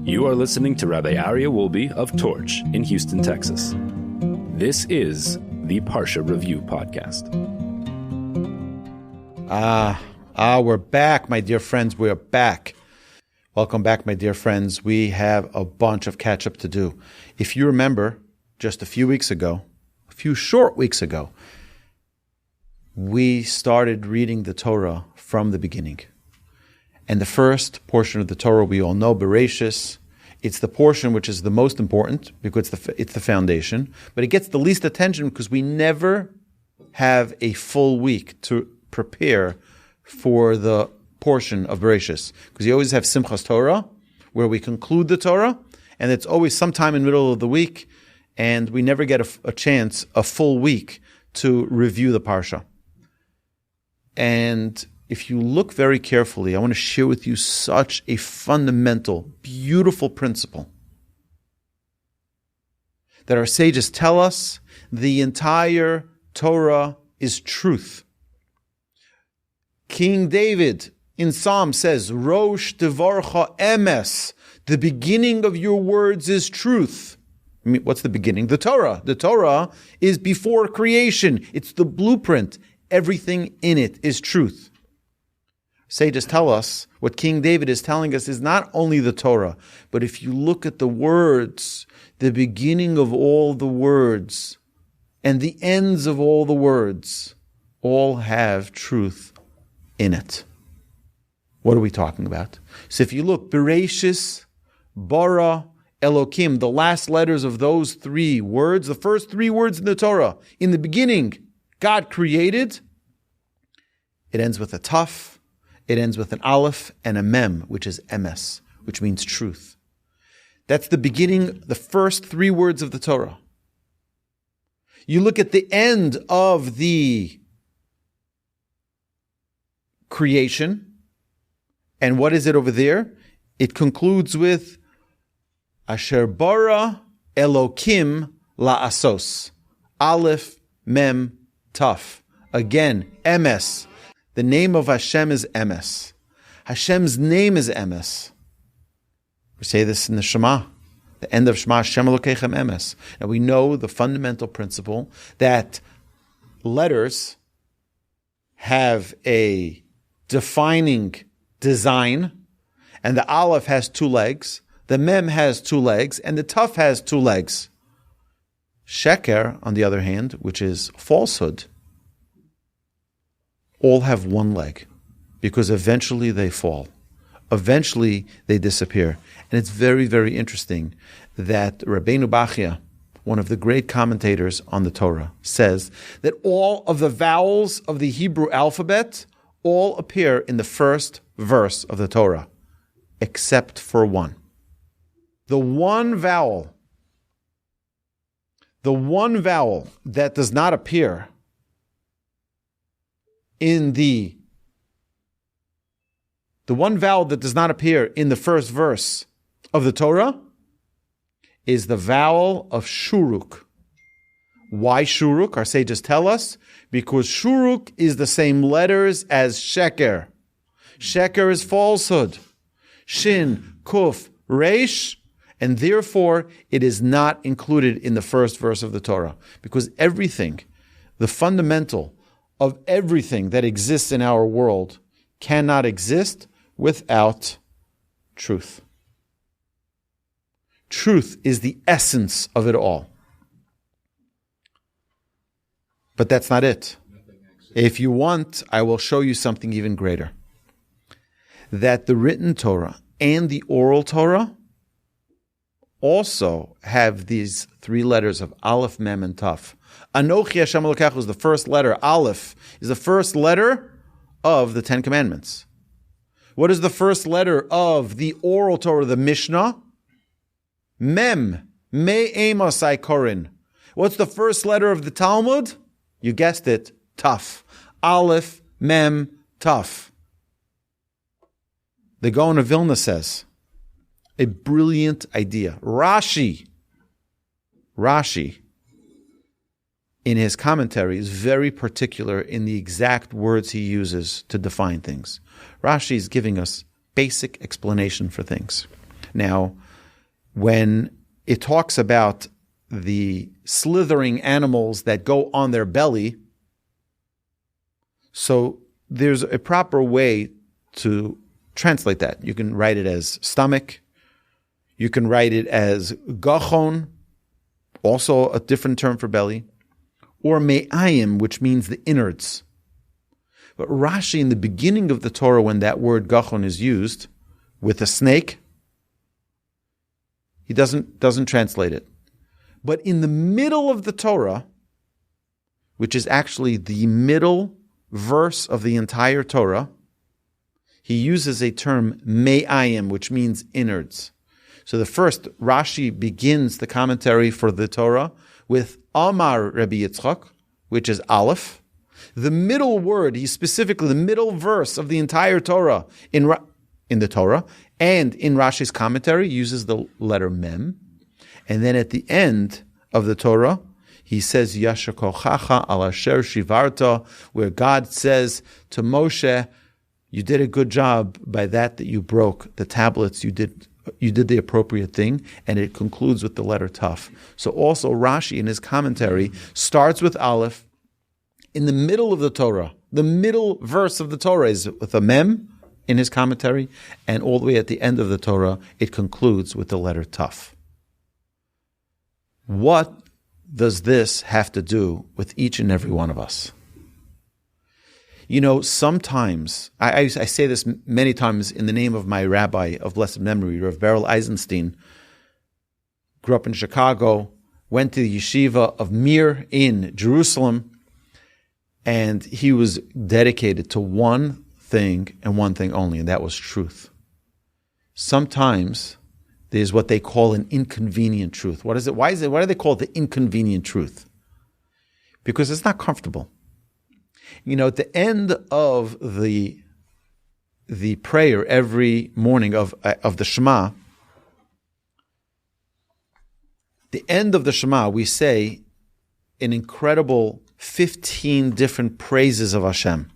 You are listening to Rabbi Aryeh Wolbe of Torch in Houston, Texas. This is the Parsha Review Podcast. We're back, my dear friends. We're back. Welcome back, my dear friends. We have a bunch of catch-up to do. If you remember, just a few short weeks ago, we started reading the Torah from the beginning. And the first portion of the Torah we all know, Bereishis, it's the portion which is the most important because it's the foundation, but it gets the least attention because we never have a full week to prepare for the portion of Bereishis. Because you always have Simchas Torah, where we conclude the Torah, and it's always sometime in the middle of the week, and we never get a full week to review the Parsha. And if you look very carefully, I want to share with you such a fundamental, beautiful principle that our sages tell us the entire Torah is truth. King David in Psalm says, Rosh Devarcha Emes, the beginning of your words is truth. I mean, what's the beginning? The Torah. The Torah is before creation. It's the blueprint. Everything in it is truth. Sages tell us what King David is telling us is not only the Torah, but if you look at the words, the beginning of all the words and the ends of all the words all have truth in it. What are we talking about? So if you look, Bereishis, Bara, Elokim, the last letters of those three words, the first three words in the Torah, in the beginning, God created. It ends with a taf, it ends with an Aleph and a Mem, which is Emes, which means truth. That's the beginning, the first three words of the Torah. You look at the end of the creation, and what is it over there? It concludes with Asher bara Elokim la'asos. Aleph, Mem, Taf. Again, Emes. The name of Hashem is Emes. Hashem's name is Emes. We say this in the Shema. The end of Shema, Hashem Elokeichem Emes. Now we know the fundamental principle that letters have a defining design, and the Aleph has two legs, the Mem has two legs, and the Taf has two legs. Sheker, on the other hand, which is falsehood, all have one leg, because eventually they fall. Eventually they disappear. And it's very, very interesting that Rabbeinu Bachya, one of the great commentators on the Torah, says that all of the vowels of the Hebrew alphabet all appear in the first verse of the Torah, except for one. The one vowel that does not appear in the one vowel that does not appear in the first verse of the Torah is the vowel of shuruk. Why shuruk? Our sages tell us, because shuruk is the same letters as sheker. Sheker is falsehood. Shin, kuf, reish, and therefore it is not included in the first verse of the Torah. Because everything, the fundamental of everything that exists in our world cannot exist without truth. Truth is the essence of it all. But that's not it. If you want, I will show you something even greater. That the written Torah and the oral Torah also have these three letters of Aleph, Mem, and Taf. Anochi Hashem Elokecha is the first letter. Aleph is the first letter of the Ten Commandments. What is the first letter of the oral Torah, the Mishnah? Mem. Me Emes Korin. What's the first letter of the Talmud? You guessed it, Taf. Aleph, Mem, Taf. The Gaon of Vilna says, a brilliant idea. Rashi, in his commentary, is very particular in the exact words he uses to define things. Rashi is giving us basic explanation for things. Now, when it talks about the slithering animals that go on their belly, so there's a proper way to translate that. You can write it as stomach. You can write it as gachon, also a different term for belly, or me'ayim, which means the innards. But Rashi, in the beginning of the Torah, when that word gachon is used with a snake, he doesn't translate it. But in the middle of the Torah, which is actually the middle verse of the entire Torah, he uses a term me'ayim, which means innards. So the first, Rashi begins the commentary for the Torah with Amar Rabbi Yitzchak, which is Aleph. The middle word, he specifically, the middle verse of the entire Torah in the Torah and in Rashi's commentary uses the letter Mem. And then at the end of the Torah, he says, Yasher kochacha al asher shivarta, where God says to Moshe, you did a good job by that you broke the tablets, you did the appropriate thing, and it concludes with the letter Taf. So also Rashi in his commentary starts with Aleph. In the middle of the Torah, the middle verse of the Torah is with a Mem in his commentary, and all the way at the end of the Torah, it concludes with the letter Taf. What does this have to do with each and every one of us? You know, sometimes, I say this many times in the name of my rabbi of blessed memory, Rav Beryl Eisenstein, grew up in Chicago, went to the yeshiva of Mir in Jerusalem, and he was dedicated to one thing and one thing only, and that was truth. Sometimes there's what they call an inconvenient truth. What is it? Why do they call it the inconvenient truth? Because it's not comfortable. You know, at the end of the prayer every morning of the Shema, the end of the Shema, we say an incredible 15 different praises of Hashem.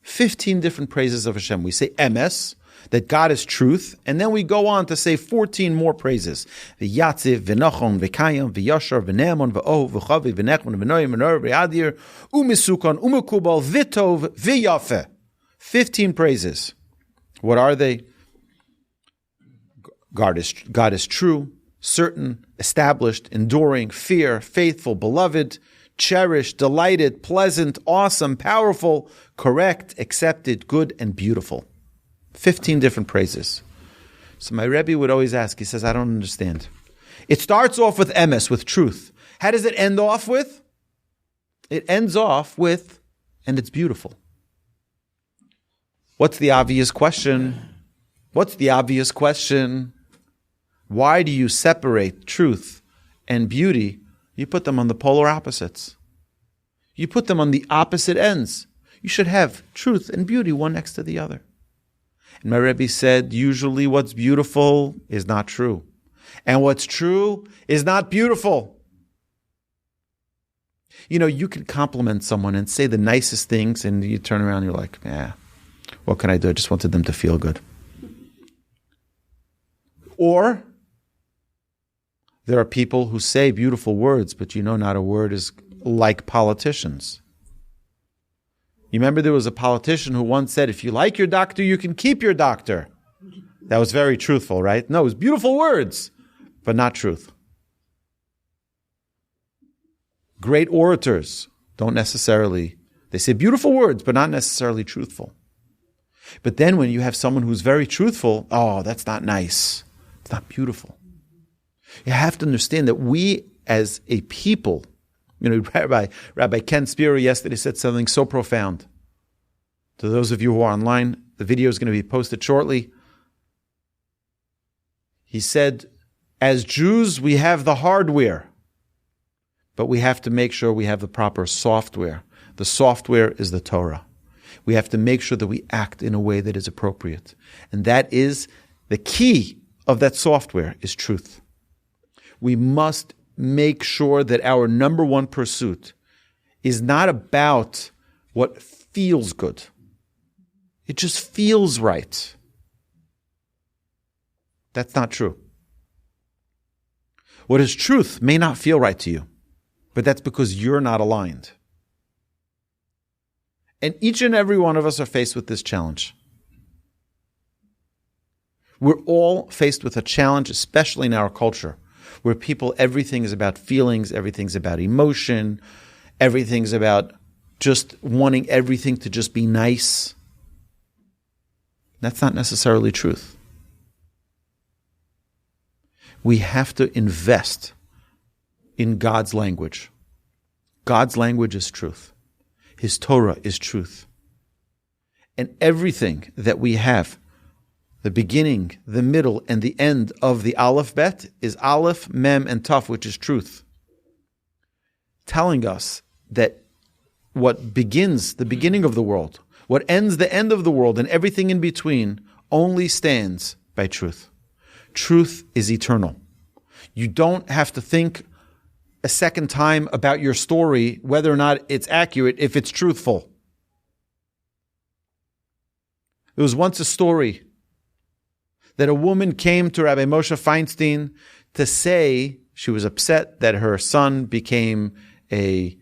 15 different praises of Hashem. We say Emes, that God is truth, and then we go on to say 14 more praises. V'yatziv, v'nachon, v'kayim, v'yashar, v'ne'emon, v'oh, v'chavi, v'nechon, v'noyim, v'nor, v'yadir, u'misukon, u'mekubal, v'tov, v'yafeh. 15 praises. What are they? God is true, certain, established, enduring, fair, faithful, beloved, cherished, delighted, pleasant, awesome, powerful, correct, accepted, good, and beautiful. 15 different praises. So my Rebbe would always ask, he says, I don't understand. It starts off with emes, with truth. How does it end off with? It ends off with, and it's beautiful. What's the obvious question? Why do you separate truth and beauty? You put them on the polar opposites. You put them on the opposite ends. You should have truth and beauty one next to the other. And my Rebbe said, usually what's beautiful is not true. And what's true is not beautiful. You know, you can compliment someone and say the nicest things, and you turn around and you're like, what can I do? I just wanted them to feel good. Or there are people who say beautiful words, but you know not a word is like politicians. You remember there was a politician who once said, if you like your doctor, you can keep your doctor. That was very truthful, right? No, it was beautiful words, but not truth. Great orators don't necessarily, they say beautiful words, but not necessarily truthful. But then when you have someone who's very truthful, that's not nice. It's not beautiful. You have to understand that we as a people, you know, Rabbi Ken Spira yesterday said something so profound. To those of you who are online, the video is going to be posted shortly. He said, as Jews, we have the hardware, but we have to make sure we have the proper software. The software is the Torah. We have to make sure that we act in a way that is appropriate. And that is the key of that software is truth. We must make sure that our number one pursuit is not about what feels good. It just feels right. That's not true. What is truth may not feel right to you, but that's because you're not aligned. And each and every one of us are faced with this challenge. We're all faced with a challenge, especially in our culture, where everything is about feelings, everything's about emotion, everything's about just wanting everything to just be nice. That's not necessarily truth. We have to invest in God's language. God's language is truth. His Torah is truth. And everything that we have, the beginning, the middle, and the end of the Aleph Bet is Aleph, Mem, and Taf, which is truth. Telling us that what begins the beginning of the world, what ends the end of the world, and everything in between only stands by truth. Truth is eternal. You don't have to think a second time about your story, whether or not it's accurate, if it's truthful. There was once a story that a woman came to Rabbi Moshe Feinstein to say she was upset that her son became a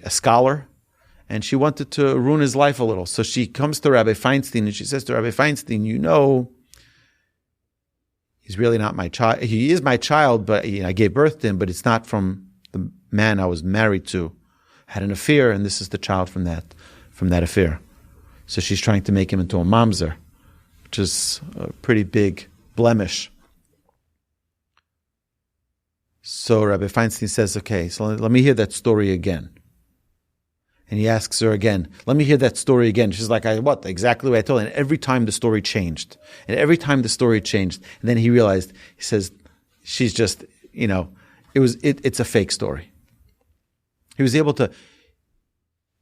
scholar, and she wanted to ruin his life a little. So she comes to Rabbi Feinstein and she says to Rabbi Feinstein, he's really not my child. He is my child, but I gave birth to him, but it's not from the man I was married to. I had an affair, and this is the child from that affair. So she's trying to make him into a mamzer, which is a pretty big blemish. So Rabbi Feinstein says, okay, so let me hear that story again. And he asks her again, let me hear that story again. She's like, exactly what I told her. And every time the story changed. And then he realized, he says, she's just, it's a fake story. He was able to,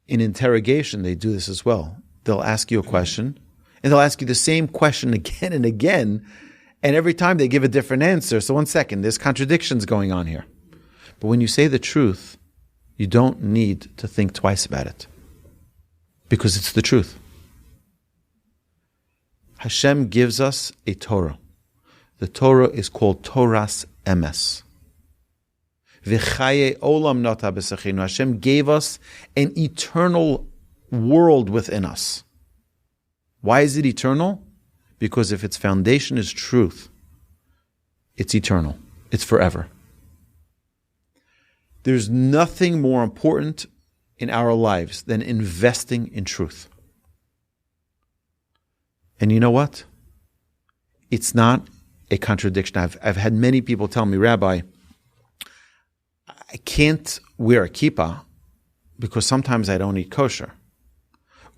in interrogation, they do this as well. They'll ask you a question, and they'll ask you the same question again and again, and every time they give a different answer. So 1 second, there's contradictions going on here. But when you say the truth, you don't need to think twice about it, because it's the truth. Hashem gives us a Torah. The Torah is called Torahs Emes. Hashem gave us an eternal world within us. Why is it eternal? Because if its foundation is truth, it's eternal. It's forever. There's nothing more important in our lives than investing in truth. And you know what? It's not a contradiction. I've had many people tell me, Rabbi, I can't wear a kippah because sometimes I don't eat kosher.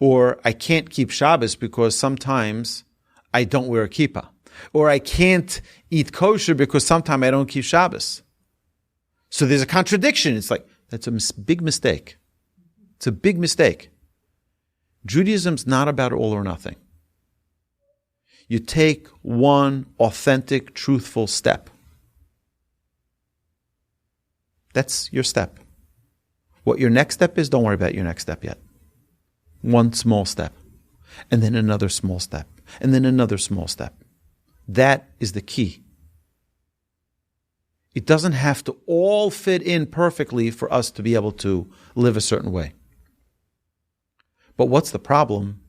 Or I can't keep Shabbos because sometimes I don't wear a kippah. Or I can't eat kosher because sometimes I don't keep Shabbos. So there's a contradiction. It's like, that's a big mistake. It's a big mistake. Judaism's not about all or nothing. You take one authentic, truthful step. That's your step. What your next step is, don't worry about your next step yet. One small step. And then another small step. And then another small step. That is the key. It doesn't have to all fit in perfectly for us to be able to live a certain way. But what's the problem?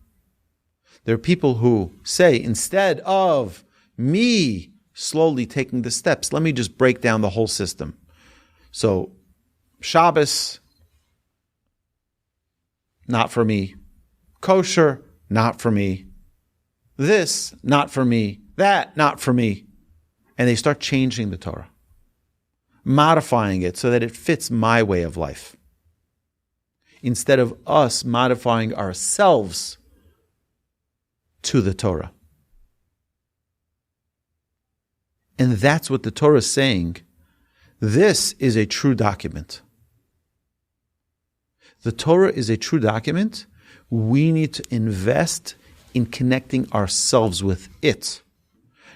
There are people who say, instead of me slowly taking the steps, let me just break down the whole system. So, Shabbos, not for me. Kosher, not for me. This, not for me. That, not for me. And they start changing the Torah, modifying it so that it fits my way of life, instead of us modifying ourselves to the Torah. And that's what the Torah is saying. This is a true document. The Torah is a true document. We need to invest in connecting ourselves with it,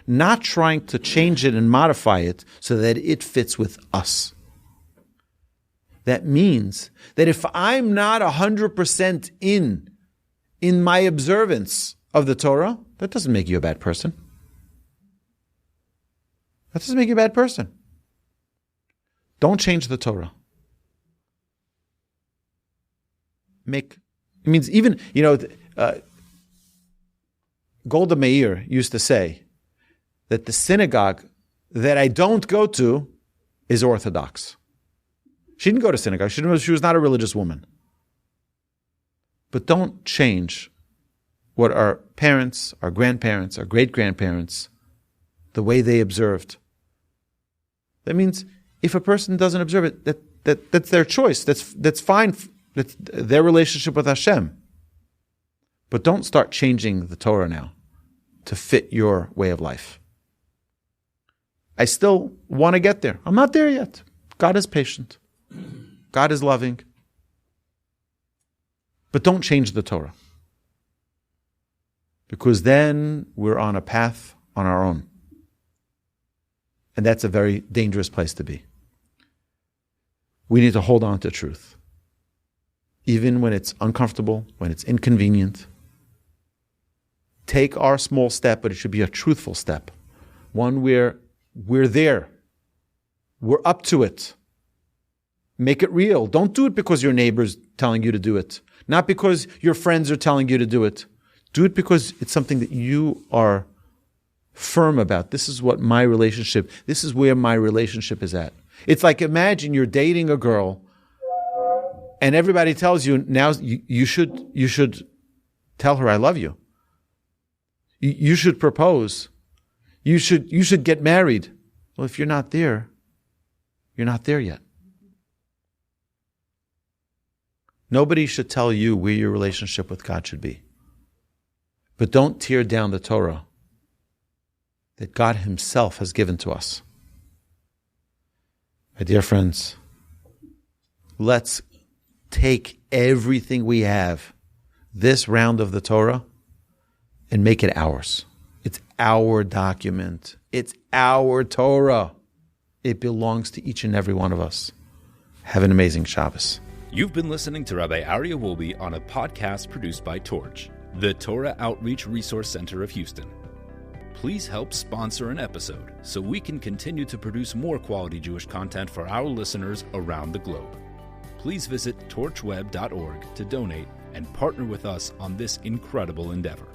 not trying to change it and modify it so that it fits with us. That means that if I'm not 100% in my observance of the Torah, that doesn't make you a bad person. That doesn't make you a bad person. Don't change the Torah. It means even, Golda Meir used to say that the synagogue that I don't go to is Orthodox. She didn't go to synagogue. She was not a religious woman. But don't change what our parents, our grandparents, our great-grandparents, the way they observed. That means if a person doesn't observe it, that's their choice. That's fine. That's their relationship with Hashem. But don't start changing the Torah now to fit your way of life. I still want to get there. I'm not there yet. God is patient. God is loving. But don't change the Torah. Because then we're on a path on our own. And that's a very dangerous place to be. We need to hold on to truth. Even when it's uncomfortable, when it's inconvenient. Take our small step, but it should be a truthful step. One where we're there. We're up to it. Make it real. Don't do it because your neighbor's telling you to do it. Not because your friends are telling you to do it. Do it because it's something that you are firm about. This is what my relationship, this is where my relationship is at. It's like, imagine you're dating a girl and everybody tells you now you should tell her I love you. You should propose. You should get married. Well, if you're not there, you're not there yet. Nobody should tell you where your relationship with God should be. But don't tear down the Torah that God Himself has given to us. My dear friends, let's take everything we have, this round of the Torah, and make it ours. It's our document. It's our Torah. It belongs to each and every one of us. Have an amazing Shabbos. You've been listening to Rabbi Aryeh Wolbe on a podcast produced by Torch, the Torah Outreach Resource Center of Houston. Please help sponsor an episode so we can continue to produce more quality Jewish content for our listeners around the globe. Please visit torchweb.org to donate and partner with us on this incredible endeavor.